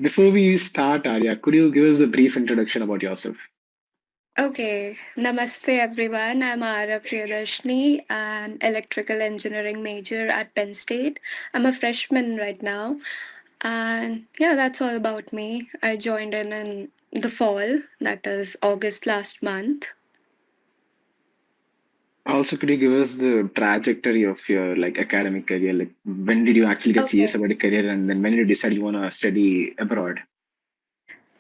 Before we start, Arya, could you give us a brief introduction about yourself? Okay, namaste everyone. I'm Arya Priyadarshni, an electrical engineering major at Penn State. I'm a freshman right now, and yeah, that's all about me. I joined in the fall, that is August last month. Also, could you give us the trajectory of your academic career? Like, when did you actually get serious Okay, about your career, and then when did you decide you want to study abroad?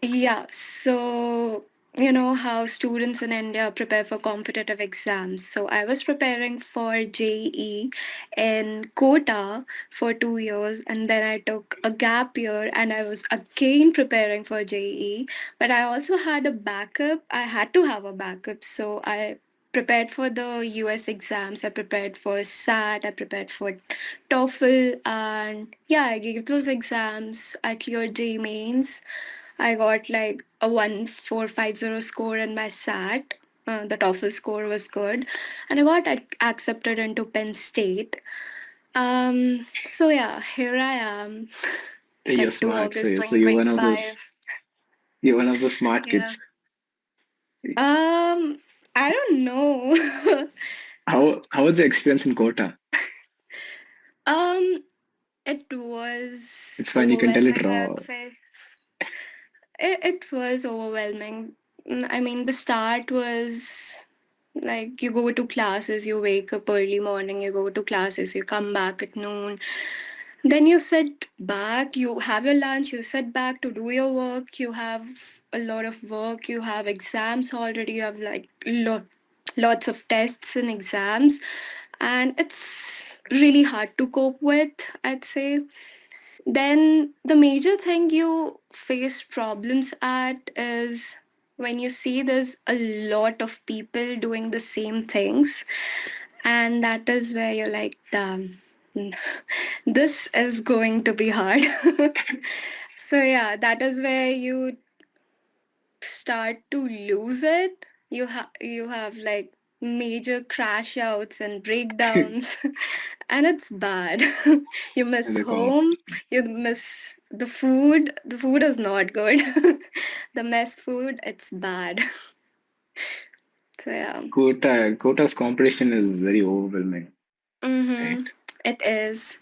yeah, so you know how students in India prepare for competitive exams. So I was preparing for JEE in Kota for 2 years, and then I took a gap year and I was again preparing for JEE. But I also had a backup. I had to have a backup. So I prepared for the US exams. I prepared for SAT. I prepared for TOEFL. And yeah, I gave those exams. I cleared J mains. I got like a 1450 score in my SAT. The TOEFL score was good, and I got accepted into Penn State. So yeah, here I am. So you're Like 2 smart. August So you're one of those. 2025. You're one of those smart Yeah. kids. Um, I don't know. How was the experience in Kota? um, it was It's fine. You can tell it overwhelming, I raw. would say. It was overwhelming. I mean, the start was like you go to classes, you wake up early morning, you go to classes, you come back at noon. Then you sit back, you have your lunch, you sit back to do your work, you have a lot of work, you have exams already, you have like lots of tests and exams, and it's really hard to cope with, I'd say. Then the major thing you face problems at is when you see there's a lot of people doing the same things, and that is where you're like, damn, this is going to be hard. So yeah, that is where you start to lose it. You have like major crash outs and breakdowns, and it's bad. You miss The com- home, you miss the food. The food is not good. The mess food, it's bad. So yeah. Kota's competition is very overwhelming, right? Mm-hmm. It is.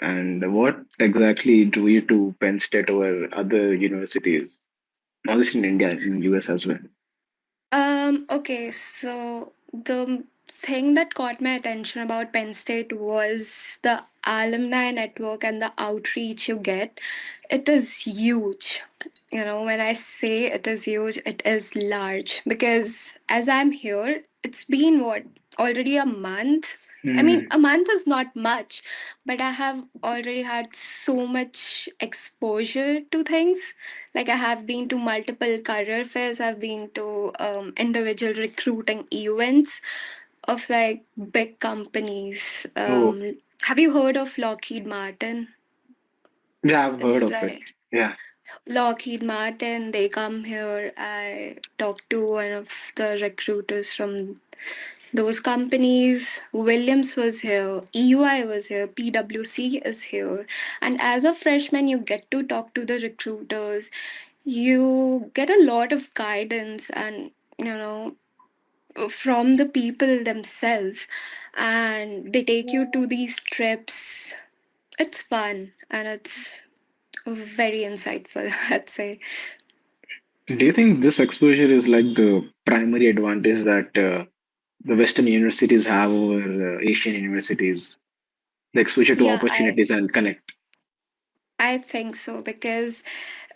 And what exactly drew you to Penn State over other universities? Not just in India, in US as well. Okay, so the thing that caught my attention about Penn State was the alumni network and the outreach you get. It is huge. You know, when I say it is huge, it is large because as I'm here, it's been what, already a month? I mean, Mm. a month is not much, but I have already had so much exposure to things. Like I have been to multiple career fairs, I've been to individual recruiting events of like big companies. Oh, Have you heard of Lockheed Martin? yeah, I've heard It's of it. like Yeah. Lockheed Martin, they come here. I talked to one of the recruiters from those companies. Williams was here, EY was here, PwC is here. And as a freshman, you get to talk to the recruiters. You get a lot of guidance and, you know, from the people themselves. And they take you to these trips. It's fun and it's very insightful, I'd say. Do you think this exposure is like the primary advantage that the Western universities have over Asian universities? The exposure to Yeah, opportunities and connect. I think so because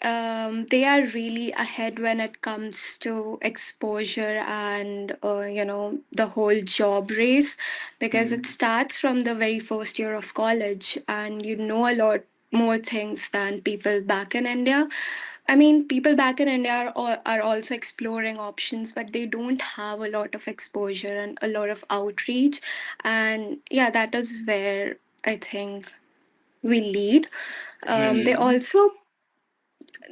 they are really ahead when it comes to exposure and the whole job race because it Mm. starts from the very first year of college and you know a lot more things than people back in India. I mean, people back in India are also exploring options, but they don't have a lot of exposure and a lot of outreach. And yeah, that is where I think we lead. Um, they Mm. also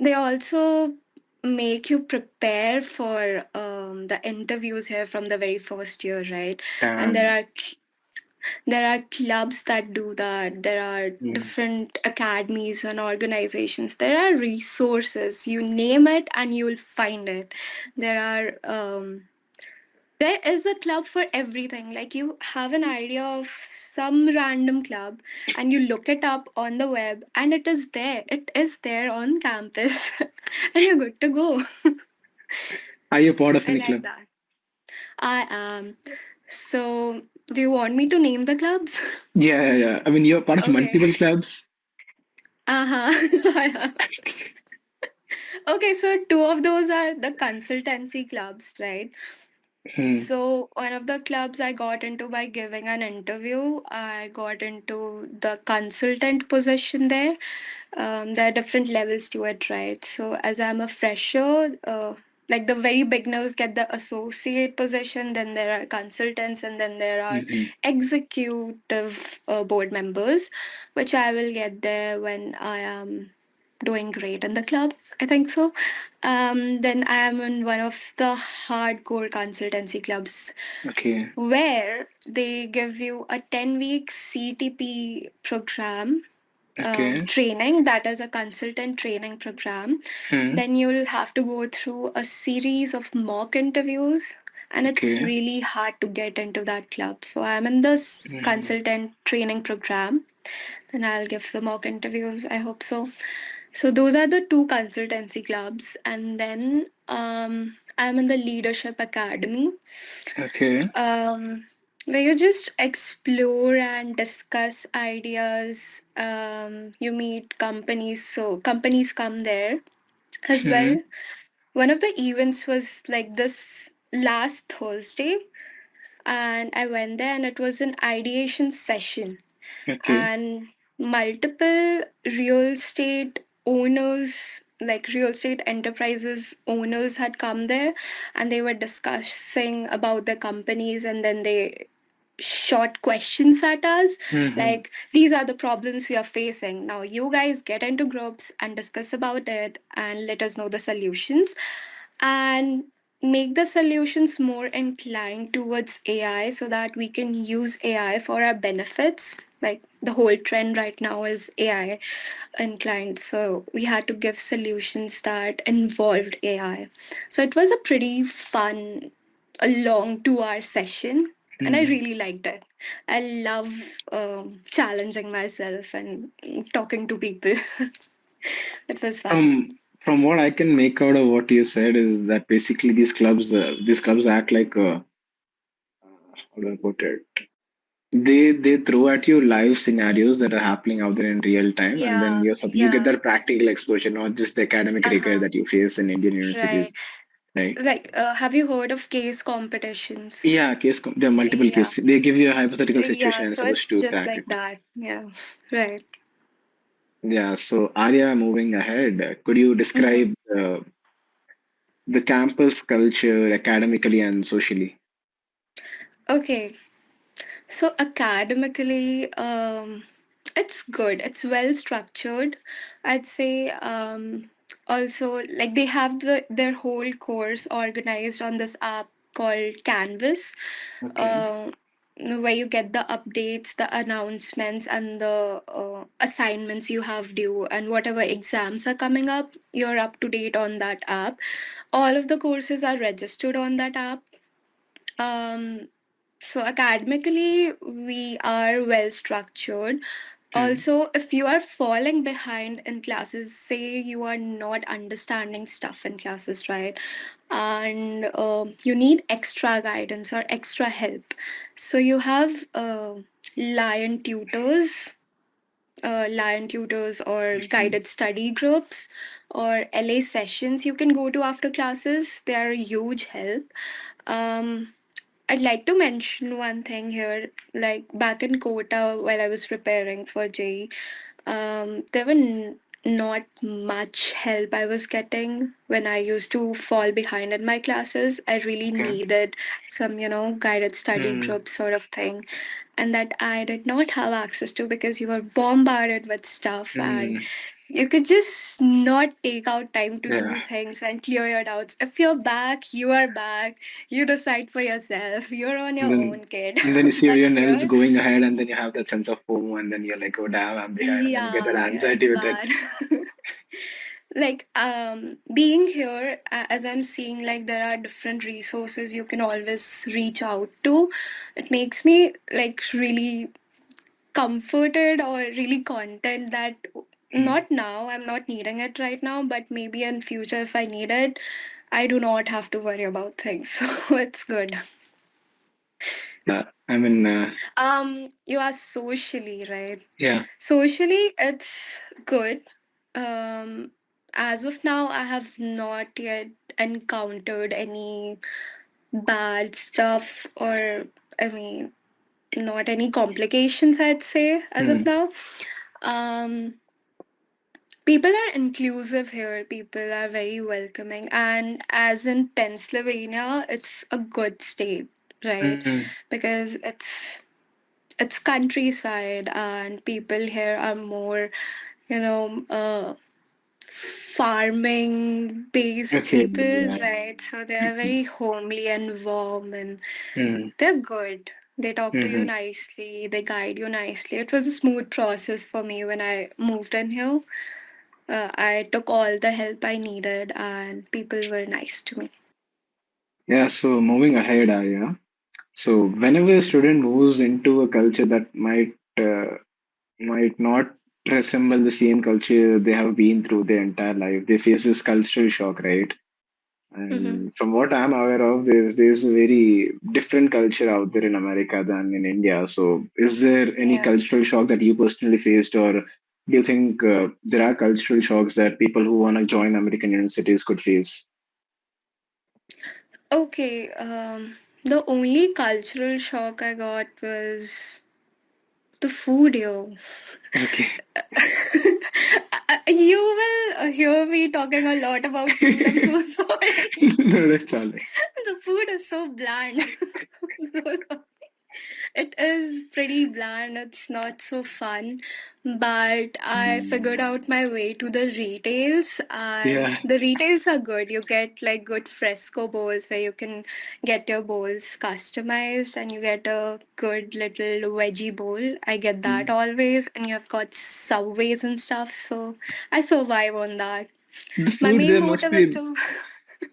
they also make you prepare for the interviews here from the very first year, right? And there Um, are There are clubs that do that. There are Mm. different academies and organizations. There are resources. You name it and you will find it. There are there is a club for everything. Like you have an idea of some random club and you look it up on the web and it is there. It is there on campus and you're good to go. Are you part of I any like club? that. I am. So, do you want me to name the clubs? Yeah, yeah, yeah. I mean, you're part of Okay. multiple clubs. Uh-huh. Okay, so two of those are the consultancy clubs, right? Hmm. So one of the clubs I got into by giving an interview, I got into the consultant position there. There are different levels to it, right? So as I'm a fresher, like the very beginners get the associate position, then there are consultants, and then there are Hmm. executive board members, which I will get there when I am doing great in the club. I think so. Then I am in one of the hardcore consultancy clubs Okay. where they give you a 10-week CTP program Okay. training, that is a consultant training program. Hmm. Then you'll have to go through a series of mock interviews, and it's Okay. really hard to get into that club. So I'm in this Hmm. consultant training program. Then I'll give the mock interviews. I hope so. So those are the two consultancy clubs, and then I'm in the leadership academy, Okay. um, where you just explore and discuss ideas. You meet companies, so companies come there as Hmm. well. One of the events was like this last Thursday, and I went there, and it was an ideation session, Okay. and multiple real estate owners, like real estate enterprises owners, had come there, and they were discussing about the companies, and then they short questions at us, Hmm. like these are the problems we are facing now, you guys get into groups and discuss about it and let us know the solutions, and make the solutions more inclined towards AI so that we can use AI for our benefits. Like the whole trend right now is AI inclined. So we had to give solutions that involved AI. So it was a pretty fun, a long 2 hour session. And I Hmm. really liked it. I love challenging myself and talking to people. It was fun. From what I can make out of what you said is that basically these clubs act like how do I put it? They throw at you live scenarios that are happening out there in real time, and then Yeah, you get yeah. that practical exposure, not just the academic Uh rigor huh. that you face in Indian Right. universities, right? Like, have you heard of case competitions? Yeah, there are multiple Yeah. cases. They give you a hypothetical situation Yeah, and you're so supposed it's to just crack like it. that. Yeah. Right. Yeah. So Arya, moving ahead, could you Mm-hmm. describe the campus culture academically and socially? Okay. So academically, it's good. It's well structured. I'd say also like they have their whole course organized on this app called Canvas, Okay. uh, where you get the updates, the announcements, and the assignments you have due, and whatever exams are coming up, you're up to date on that app. All of the courses are registered on that app. Um, so academically, we are well structured. Hmm. Also, if you are falling behind in classes, say you are not understanding stuff in classes, right? And you need extra guidance or extra help. So you have lion tutors, lion tutors or Hmm. guided study groups or LA sessions you can go to after classes. They are a huge help. Um, I'd like to mention one thing here. Like back in Kota, while I was preparing for JEE, there were not much help I was getting when I used to fall behind in my classes. I really Okay. needed some, guided study Hmm. group sort of thing. And that I did not have access to because you were bombarded with stuff and Hmm. You could just not take out time to Yeah. do things and clear your doubts. If you're back, you are back. You decide for yourself. You're on And your then own, kid. and then you see But everyone else here, going ahead, and then you have that sense of FOMO, and then you're like, oh damn, I'm behind, and then you get that yeah, it's anxiety with it. bad. Like being here, as I'm seeing, like there are different resources you can always reach out to. It makes me like really comforted or really content that Mm. not now, I'm not needing it right now, but maybe in future if I need it, I do not have to worry about things. So it's good. I mean, You are socially, right? yeah. Socially, it's good. Um, as of now, I have not yet encountered any bad stuff or, I mean, not any complications, I'd say, as of Mm. now. Um, People are inclusive here, people are very welcoming, and as in Pennsylvania, it's a good state, right? Mm. Because it's countryside and people here are more, you know, farming based Okay. people, Yeah. right? So they are Makes very sense. homely and warm, and Mm. they're good. They talk to you Mm-hmm. nicely, they guide you nicely. It was a smooth process for me when I moved in here. I took all the help I needed, and people were nice to me. Yeah. So moving ahead, Arya. So whenever a student moves into a culture that might not resemble the same culture they have been through their entire life, they face this cultural shock, right? Mm-hmm. And from what I'm aware of, there's a very different culture out there in America than in India. So, is there any Yeah. cultural shock that you personally faced, or do you think there are cultural shocks that people who want to join American universities could face? Okay. The only cultural shock I got was the food, yo. Okay, You will hear me talking a lot about food. I'm so sorry. no, that's all right. The food is so bland. I'm so sorry. It is pretty bland. It's not so fun. But I figured out my way to the retails, and Yeah, the retails are good. You get like good fresco bowls where you can get your bowls customized, and you get a good little veggie bowl. I get that mm. always, and you've got subways and stuff. So I survive on that. The My food main there must motive is be to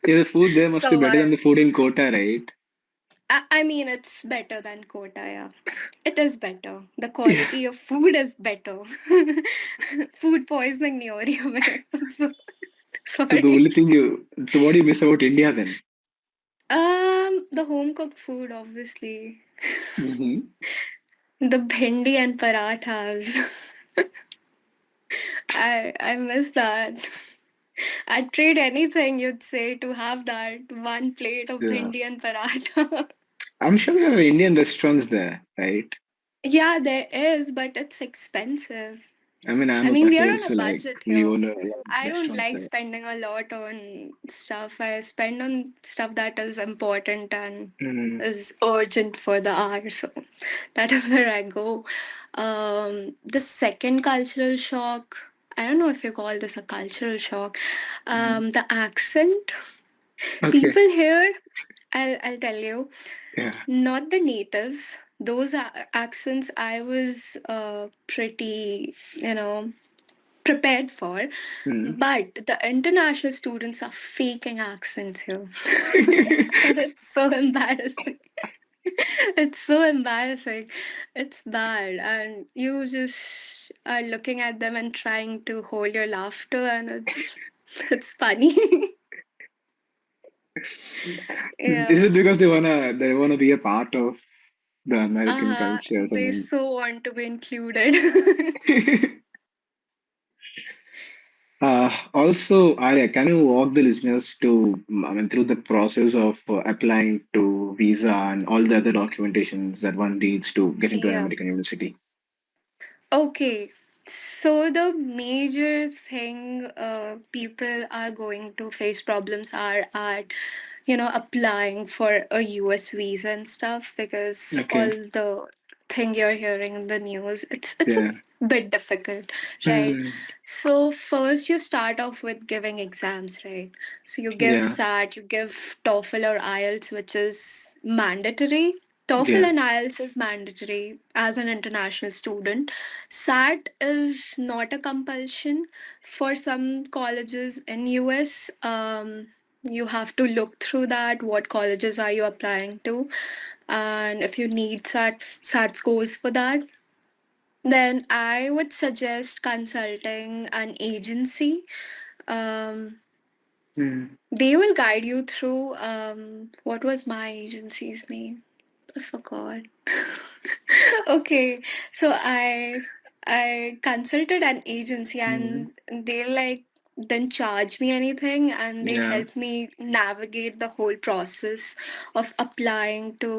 yeah, the food there must be better than the survive. food in Kota, right? I mean, it's better than Kota, yeah. It is better. The Yeah. quality of food is better. Food poisoning nahi ho rahi hai main. I'm so So the sorry. only thing so what do you miss about India then? The home cooked food, obviously. Hmm. The bhindi and parathas. I miss that. I'd trade anything you'd say to have that one plate of Yeah. bhindi and paratha. I'm sure there are Indian restaurants there, right? Yeah, there is, but it's expensive. I mean, I'm I a mean, we are Patel, on a so like budget we here. own a lot of I don't restaurants like there. spending a lot on stuff. I spend on stuff that is important and Mm, is urgent for the hour. So that is where I go. The second cultural shock, I don't know if you call this a cultural shock. mm. The accent. Okay. People here, I'll tell you, Yeah. not the natives. Those accents I was pretty, you know, prepared for, Mm. but the international students are faking accents here. And it's so embarrassing. It's so embarrassing. It's bad. And you just are looking at them and trying to hold your laughter, and it's funny. Is Yeah. it because they wanna be a part of the American culture or They something? so want to be included. Also, Arya, can you walk the listeners I mean, through the process of applying to visa and all the other documentations that one needs to get into an Yeah. American university? Okay, so the major thing people are going to face problems are at, applying for a US visa and stuff because all Okay. the thing you're hearing in the news. It's a Yeah. bit difficult, right? Mm. So first you start off with giving exams, right? So you give Yeah. SAT, you give TOEFL or IELTS, which is mandatory. TOEFL Yeah. and IELTS is mandatory as an international student. SAT is not a compulsion for some colleges in US. You have to look through that. What colleges are you applying to? And if you need SAT scores for that, then I would suggest consulting an agency. Um, Mm. they will guide you through. What was my agency's name? I forgot. Okay, so I consulted an agency Mm. and they like didn't charge me anything, and they Yeah. helped me navigate the whole process of applying to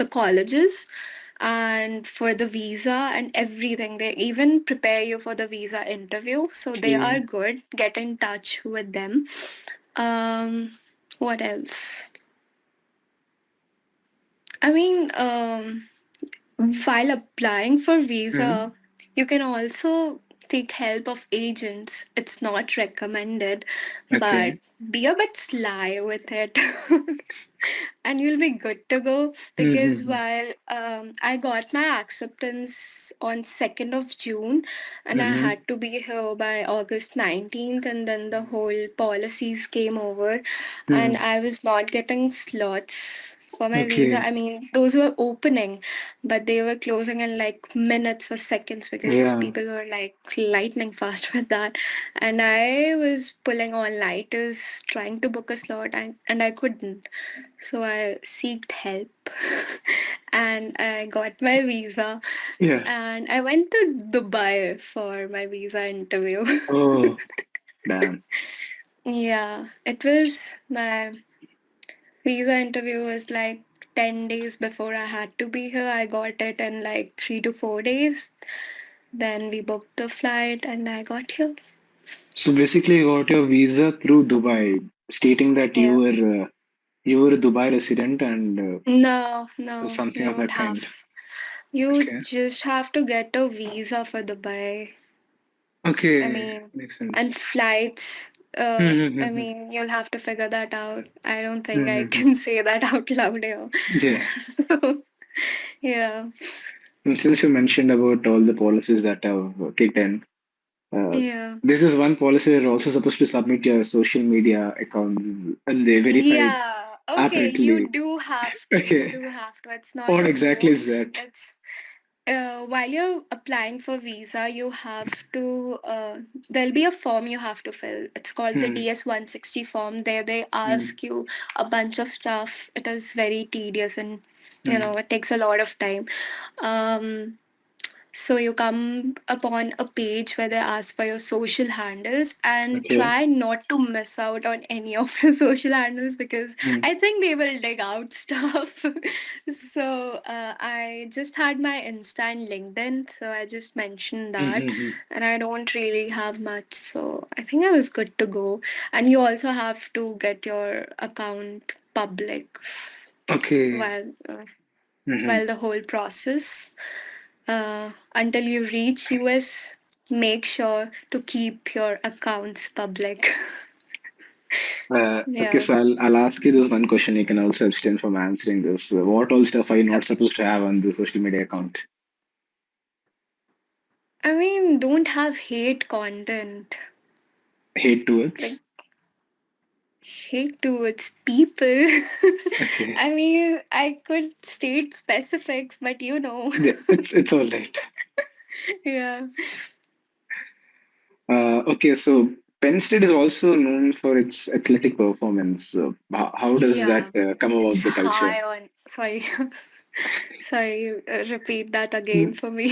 the colleges and for the visa and everything. They even prepare you for the visa interview, so they are Okay. good. Get in touch with them. um what else? I mean, while applying for visa, Mm. you can also take help of agents. It's not recommended, but Okay. be a bit sly with it. And you'll be good to go, because Mm-hmm. while I got my acceptance on 2nd of June, and I Mm-hmm. had to be here by August 19th, and then the whole policies came over and Mm. I was not getting slots for my visa. Okay. I mean, those were opening, but they were closing in like minutes or seconds because Yeah. people were like lightning fast with that. And I was pulling all nighters trying to book a slot, and I couldn't. So I sought help and I got my visa, Yeah. and I went to Dubai for my visa interview. Oh, damn. Yeah, it was my visa interview was like 10 days before I had to be here. I got it in like 3 to 4 days. Then we booked a flight and I got here. So basically, you got your visa through Dubai, stating that Yeah. you were a Dubai resident and No, no, you something of don't that kind. have. You Okay. just have to get a visa for Dubai. I Okay. mean, Makes and sense. flights. I Mm-hmm. mean, you'll have to figure that out. I don't think I Mm-hmm. can say that out loud here. Yeah. Yeah, And since you mentioned about all the policies that have kicked in, uh, yeah. this is one policy you're also supposed to submit your social media accounts and they verified Yeah. Okay, you apparently. do have to. You Okay. do have to. It's not What a exactly is most. that? It's while you're applying for visa, you have to. There'll be a form you have to fill. It's called the Hmm. DS-160 form. There they Hmm. ask you a bunch of stuff. It is very tedious and Hmm. it takes a lot of time. Um, So you come upon a page where they ask for your social handles, and Okay. try not to miss out on any of your social handles, because Hmm. I think they will dig out stuff. So I just had my Insta and LinkedIn, so I just mentioned that, Hmm. and I don't really have much, so I think I was good to go. And you also have to get your account public Okay. while Hmm. while the whole process until you reach US, make sure to keep your accounts public. Okay, Yeah. so I'll ask you this one question. You can also abstain from answering this. What all stuff are you not Okay. supposed to have on the social media account? I mean, don't have hate content. Hate Like, towards? hate towards people. Okay. I mean, I could state specifics, but you know. Yeah, it's all right. Yeah. Okay, so Penn State is also known for its athletic performance. How does that Yeah. come about It's the culture? high on. Sorry. Sorry, repeat that again Mm. for me.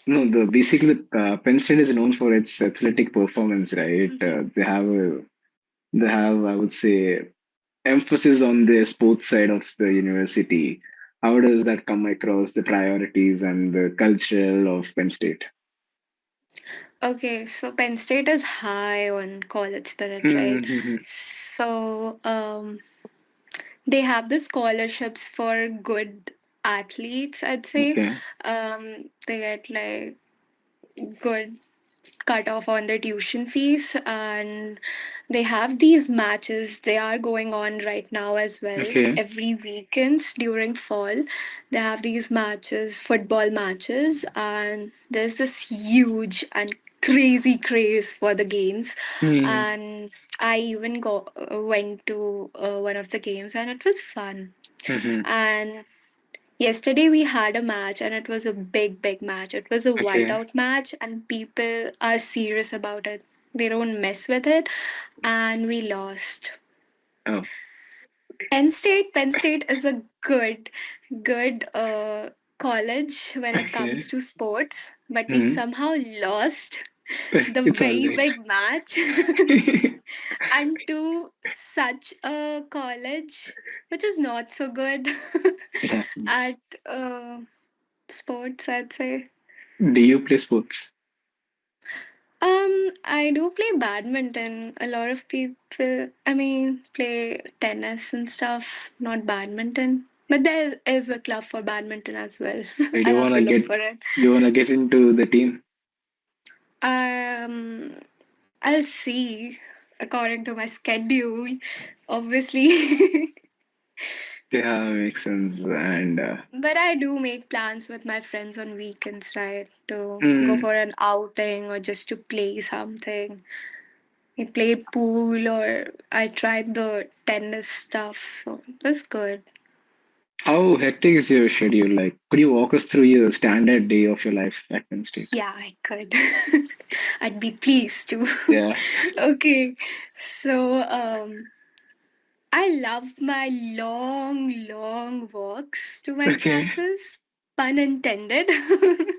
No, the basically Penn State is known for its athletic performance, right? Mhm. They have I would say emphasis on the sports side of the university. How does that come across the priorities and the cultural of Penn State? Okay, so Penn State is high on college spirit, right? Mm-hmm. So they have the scholarships for good athletes, I'd say. Okay. They get like good cut off on their tuition fees, and they have these matches. They are going on right now as well. Okay. Every weekends during fall, they have these matches, football matches, and there's this huge and crazy craze for the games. Hmm. And I even went to one of the games, and it was fun. Hmm. And yesterday we had a match, and it was a big, big match. It was a Okay. whiteout match, and people are serious about it. They don't mess with it, and we lost. Oh. Penn State is a good college when it comes Okay. to sports, but we Hmm. somehow lost the It's all very right. big match and to such a college which is not so good It happens. at sports, I'd say. Do you play sports? I do play badminton. A lot of people, I mean, play tennis and stuff, not badminton. But there is a club for badminton as well. Or do I'll you have to wanna look get for it. do you wanna get into the team? Um, I'll see according to my schedule, obviously. Yeah, makes sense. And But I do make plans with my friends on weekends, right? To go mm, for an outing or just to play something. We played pool or I tried the tennis stuff. So it was good. how hectic is your schedule? Like, could you walk us through your standard day of your life at Penn State? Yeah, I could. I'd be pleased to. Yeah. Okay. So I love my long, long walks to my Okay. classes. Pun intended.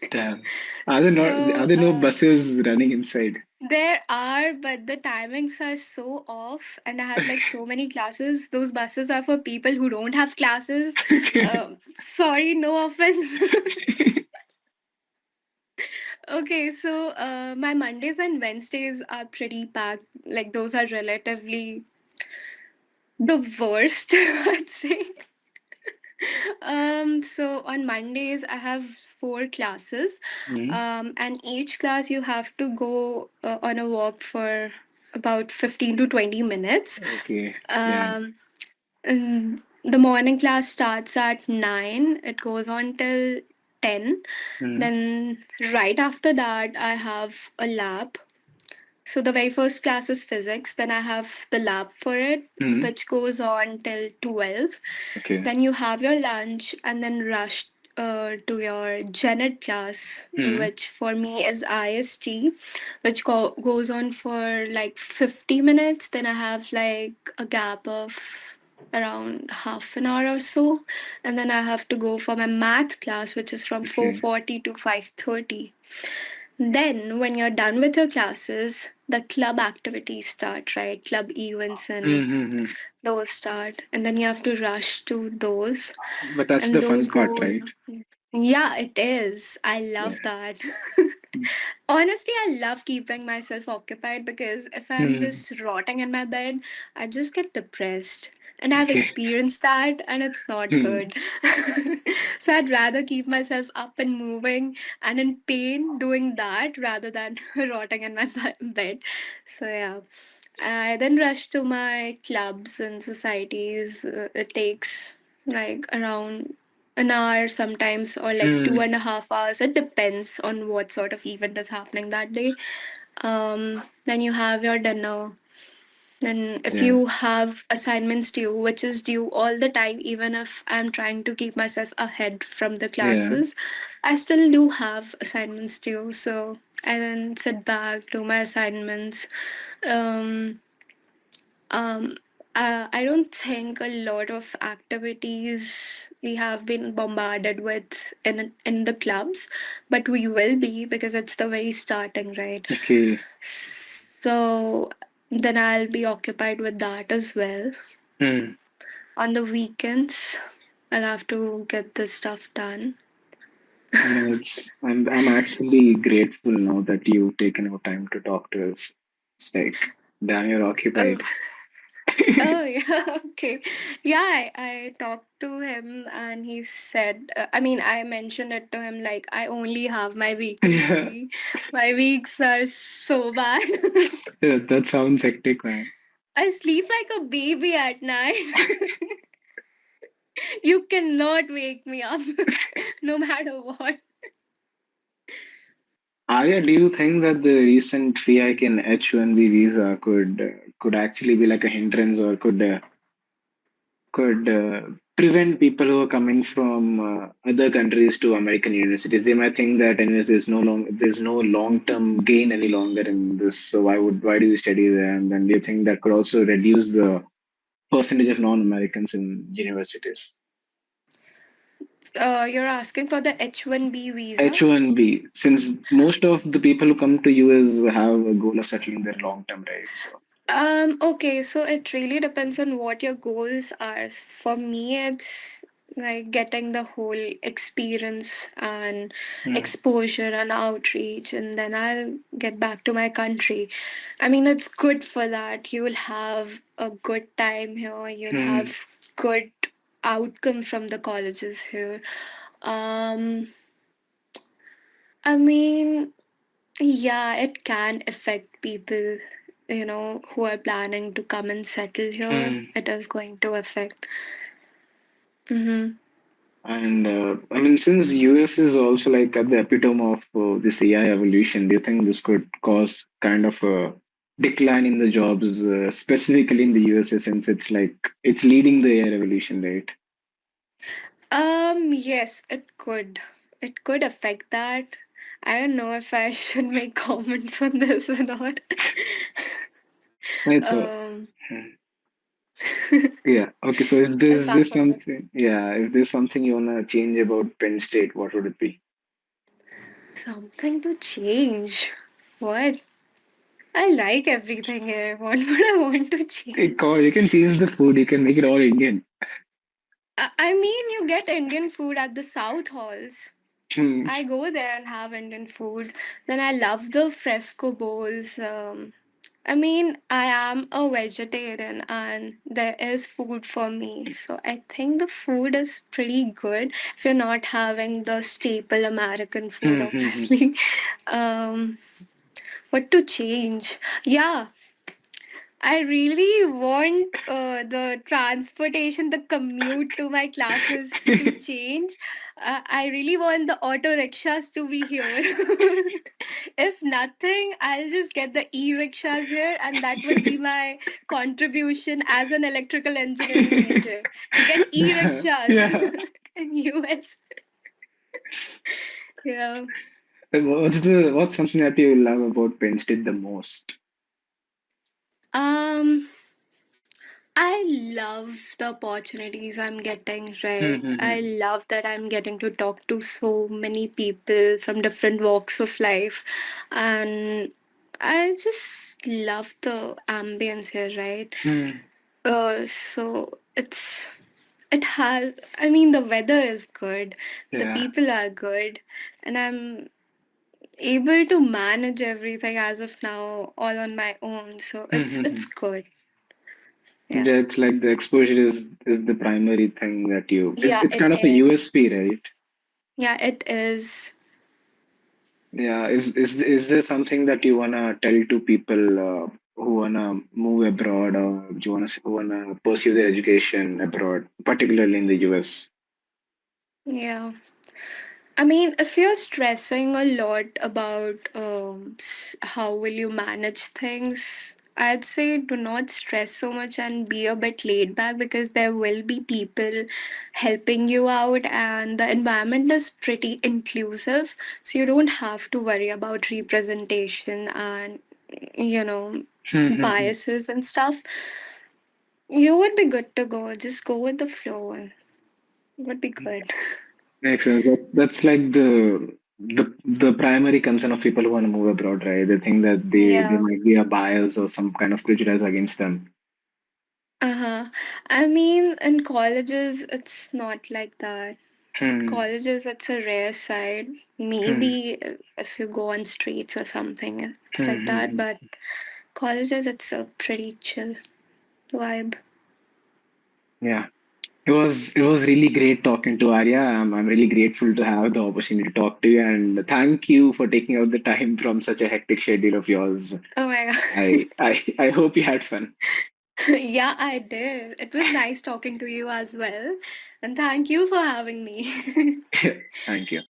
Damn. Are So there no buses running inside? there are, but the timings are so off, and I have like so many classes. Those buses are for people who don't have classes. Okay. Sorry, no offense. Okay, so my Mondays and Wednesdays are pretty packed. Like, those are relatively the worst, I'd say. So on Mondays, I have four classes, Mhm. and each class you have to go on a walk for about 15 to 20 minutes. Okay. Damn. Um, and the morning class starts at 9, it goes on till 10. Mhm. Then, right after that, I have a lab. So the very first class is physics. Then I have the lab for it, Mhm. which goes on till 12. Okay. Then you have your lunch and then rush to your gen ed class, Mhm. which for me is IST, which goes on for like 50 minutes. Then I have like a gap of around half an hour or so. And then I have to go for my math class, which is from Okay. 4:40 to 5:30. Then, when you're done with your classes, the club activities start, right? Club events and Mm-hmm. those start. And then you have to rush to those. But that's And the those fun part, goes. right? Yeah, it is. I love Yeah. that. Honestly, I love keeping myself occupied because if I'm Mm. just rotting in my bed, I just get depressed. And I've Okay. experienced that, and it's not Mm. good. So I'd rather keep myself up and moving and in pain doing that rather than rotting in my bed. So, yeah. I then rush to my clubs and societies. It takes like around an hour sometimes, or like two Mm. and a half hours. It depends on what sort of event is happening that day. Then you have your dinner. Then if Yeah. you have assignments due, which is due all the time, even if I'm trying to keep myself ahead from the Yeah. classes, I still do have assignments due. So I then sit back, do my assignments. Um, I don't think a lot of activities we have been bombarded with in the clubs, but we will be because it's the very starting, right? Okay. So then I'll be occupied with that as well. Mm. On the weekends, I'll have to get this stuff done. No, I'm actually grateful now that you've taken your time to talk to us. It's like, damn, you're Oh, occupied. Oh yeah, okay. Yeah, I talked to him and he said, I mean, I mentioned it to him like I only have my weekends Yeah, free. My weeks are so bad. yeah, that sounds hectic, man. I sleep like a baby at night. You cannot wake me up no matter what. Arya, do you think that the recent fee hike in H-1B visa could actually be like a hindrance, or could prevent people who are coming from other countries to American universities? They might think that anyways there's no long term gain any longer in this. So why do you study there? And then do you think that could also reduce the percentage of non-Americans in universities? You're asking for the H-1B visa? H-1B, since most of the people who come to US have a goal of settling there long term, right? So. Okay, so it really depends on what your goals are. For me, it's like getting the whole experience and Hmm. exposure and outreach, and then I'll get back to my country. I mean, it's good for that. You'll have a good time here, you'll Hmm. have good outcome from the colleges here. Um, I mean, yeah, it can affect people, who are planning to come and settle here. Hmm. It is going to affect. Mm-hmm. And I mean, since US is also like at the epitome of this AI evolution, do you think this could cause kind of a decline in the jobs, specifically in the USA, since it's leading the AI revolution, right? Yes, it could. It could affect that. I don't know if I should make comments on this or not. It's a um, yeah. Okay. So I'll is this pass on this. something? Yeah. If there's something you wanna change about Penn State, what would it be? Something to change. What? I like everything here. What would I want to Hey, God, change? you can change the food. You can make it all Indian. I mean, you get Indian food at the South Halls. Hmm. I go there and have Indian food. Then I love the fresco bowls. I mean, I am a vegetarian and there is food for me. So I think the food is pretty good if you're not having the staple American food, Hmm, hmm, hmm. obviously. um, what to change? Yeah, I really want the transportation, the commute to my classes to change. I really want the auto rickshaws to be here. If nothing, I'll just get the e rickshaws here, and that would be my contribution as an electrical engineering major to get e rickshaws Yeah. in US. Yeah. Like, what's something that you love about Penn State the most? Um, I love the opportunities I'm getting, Hmm, right? hmm, I hmm. love that I'm getting to talk to so many people from different walks of life. And I just love the ambience here, right? Hmm. It has, I mean, the weather is good, the Yeah. people are good, and I'm able to manage everything as of now all on my own. So Hmm, it's hmm, hmm. it's good. Yeah. Yeah, it's like the exposure is the primary thing that you. Yeah, It's it kind of a is. USP, right? Yeah, it is. Yeah. Is there something that you wanna tell to people who wanna move abroad, or do you wanna pursue their education abroad, particularly in the US? Yeah. I mean, if you're stressing a lot about how will you manage things, I'd say do not stress so much and be a bit laid back because there will be people helping you out and the environment is pretty inclusive. So you don't have to worry about representation and, you know, Hmm, hmm, hmm. biases and stuff. You would be good to go. Just go with the flow and it would be good. Makes sense. That's like the primary concern of people who want to move abroad, right? They think that they Yeah. might be a bias or some kind of prejudice against them. Uh-huh. I mean, in colleges, it's not like that. Hmm. Colleges, it's a rare side. Hmm. Maybe if you go on streets or something, it's Hmm. like Hmm, that. hmm. But colleges, it's a pretty chill. vibe. Yeah. It was really great talking to Arya. I'm really grateful to have the opportunity to talk to you, and thank you for taking out the time from such a hectic schedule of yours. Oh my god. I hope you had fun. Yeah, I did. It was nice talking to you as well. And thank you for having me. Thank you.